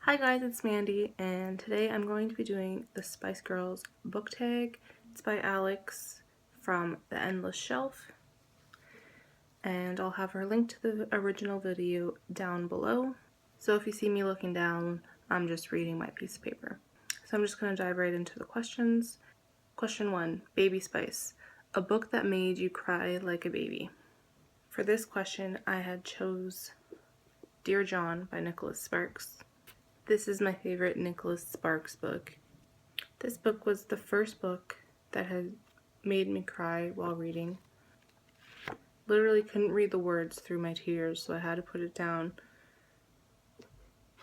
Hi guys, it's Mandy, and today I'm going to be doing the Spice Girls book tag. It's by Alex from The Endless Shelf, and I'll have her link to the original video down below. So if you see me looking down, I'm just reading my piece of paper. So I'm just going to dive right into the questions. Question 1, Baby Spice, a book that made you cry like a baby. For this question, I had chose Dear John by Nicholas Sparks. This is my favorite Nicholas Sparks book. This book was the first book that had made me cry while reading. Literally couldn't read the words through my tears, so I had to put it down.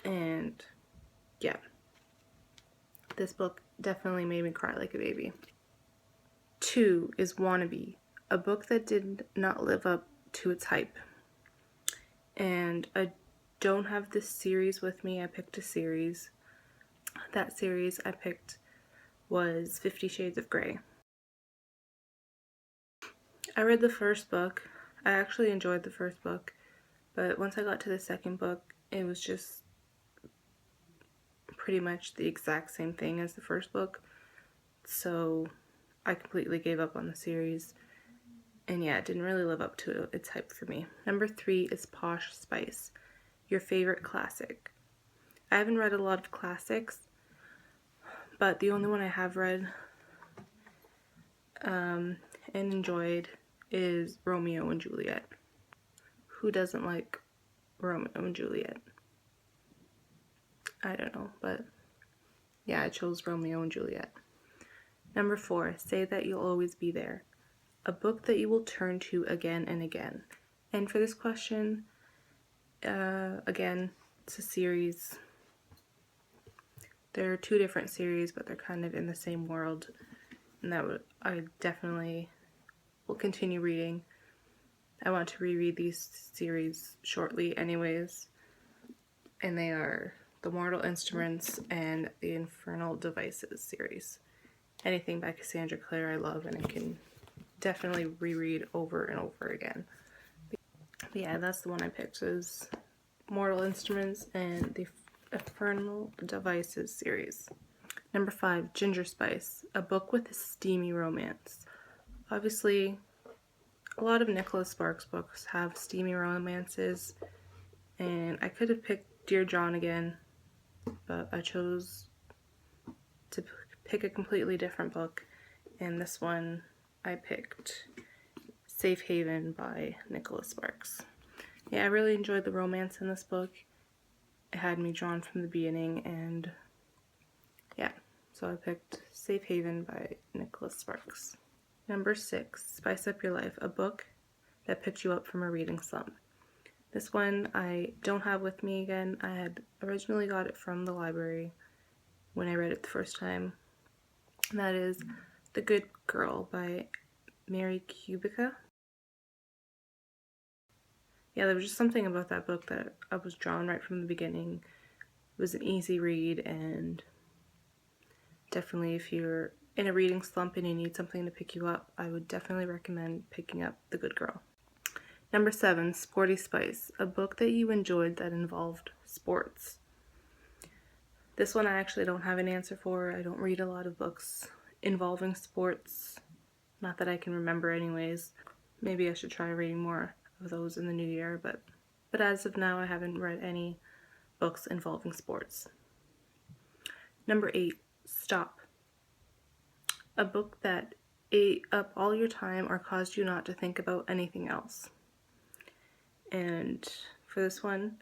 And yeah, this book definitely made me cry like a baby. 2 is Wannabe, a book that did not live up to its hype. And I don't have this series with me. I picked a series. That series I picked was 50 Shades of Grey. I read the first book. I actually enjoyed the first book, but once I got to the second book, it was just pretty much the exact same thing as the first book. So I completely gave up on the series. And yeah, it didn't really live up to its hype for me. Number 3 is Posh Spice, your favorite classic. I haven't read a lot of classics, but the only one I have read and enjoyed is Romeo and Juliet. Who doesn't like Romeo and Juliet? I don't know, but yeah, I chose Romeo and Juliet. Number 4, Say That You'll Always Be There, a book that you will turn to again and again. And for this question, again, it's a series. There are 2 different series, but they're kind of in the same world, and I definitely will continue reading. I want to reread these series shortly anyways, and they are the Mortal Instruments and the Infernal Devices series. Anything by Cassandra Clare I love, and I can definitely reread over and over again. But yeah, that's the one I picked, is Mortal Instruments and the Infernal Devices series. Number 5, Ginger Spice, a book with a steamy romance. Obviously, a lot of Nicholas Sparks books have steamy romances, and I could have picked Dear John again, but I chose to pick a completely different book, and this one I picked Safe Haven by Nicholas Sparks. Yeah, I really enjoyed the romance in this book. It had me drawn from the beginning, and yeah, so I picked Safe Haven by Nicholas Sparks. Number 6, Spice Up Your Life, a book that picked you up from a reading slump. This one I don't have with me again. I had originally got it from the library when I read it the first time. And that is The Good Girl by Mary Kubica. Yeah, there was just something about that book that I was drawn right from the beginning. It was an easy read, and definitely if you're in a reading slump and you need something to pick you up, I would definitely recommend picking up The Good Girl. Number 7, Sporty Spice, a book that you enjoyed that involved sports. This one I actually don't have an answer for. I don't read a lot of books involving sports. Not that I can remember anyways. Maybe I should try reading more of those in the new year, but as of now I haven't read any books involving sports. Number 8, Stop, a book that ate up all your time or caused you not to think about anything else. And for this one,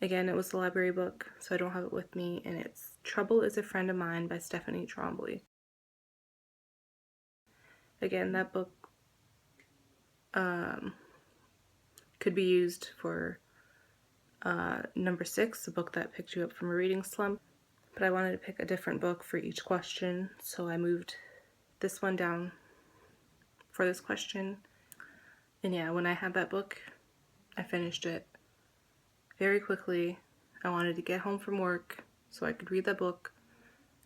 again, it was a library book, so I don't have it with me, and it's Trouble is a Friend of Mine by Stephanie Trombley. Again, that book could be used for number 6, a book that picked you up from a reading slump, but I wanted to pick a different book for each question, so I moved this one down for this question. And yeah, when I had that book, I finished it very quickly. I wanted to get home from work so I could read that book.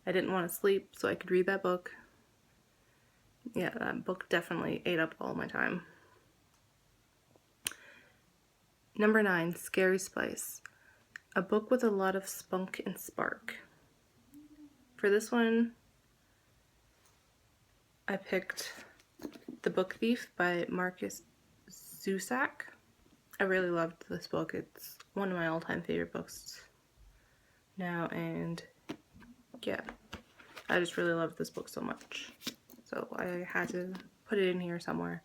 I didn't want to sleep so I could read that book. Yeah, that book definitely ate up all my time. Number 9, Scary Spice, A book with a lot of spunk and spark. For this one, I picked The Book Thief by Marcus Zusak. I really loved this book. It's one of my all-time favorite books now, and yeah, I just really loved this book so much. So I had to put it in here somewhere.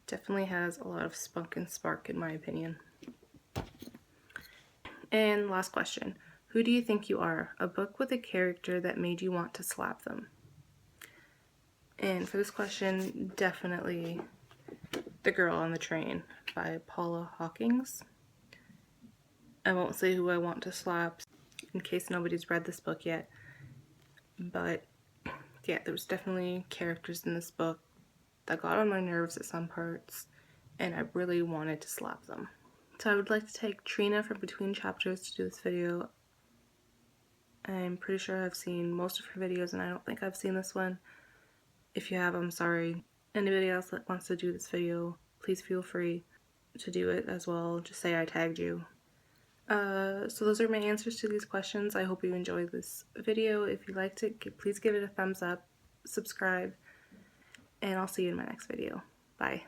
Definitely has a lot of spunk and spark in my opinion. And last question. Who do you think you are? A book with a character that made you want to slap them. And for this question, definitely The Girl on the Train by Paula Hawkins. I won't say who I want to slap in case nobody's read this book yet, but yeah, there was definitely characters in this book that got on my nerves at some parts, and I really wanted to slap them. So I would like to take Trina from Between Chapters to do this video. I'm pretty sure I've seen most of her videos, and I don't think I've seen this one. If you have, I'm sorry. Anybody else that wants to do this video, please feel free to do it as well. Just say I tagged you. So those are my answers to these questions. I hope you enjoyed this video. If you liked it, please give it a thumbs up, subscribe, and I'll see you in my next video. Bye.